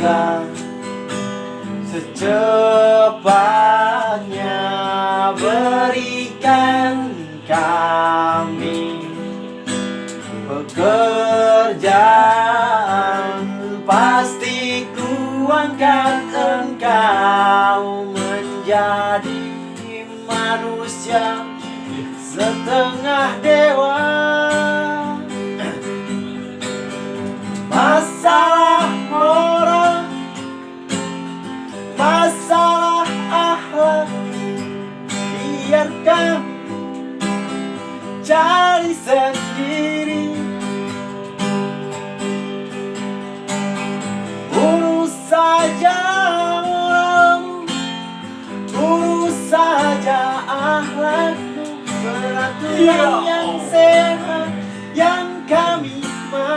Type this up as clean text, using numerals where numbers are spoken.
bisa secepatnya berikan kami pekerjaan. Pasti ku angkat engkau menjadi manusia setengah dewa. Masalah moral, masalah akhlak, biarkan cari sendiri. Urus saja moralmu, urus saja akhlakmu, peraturannya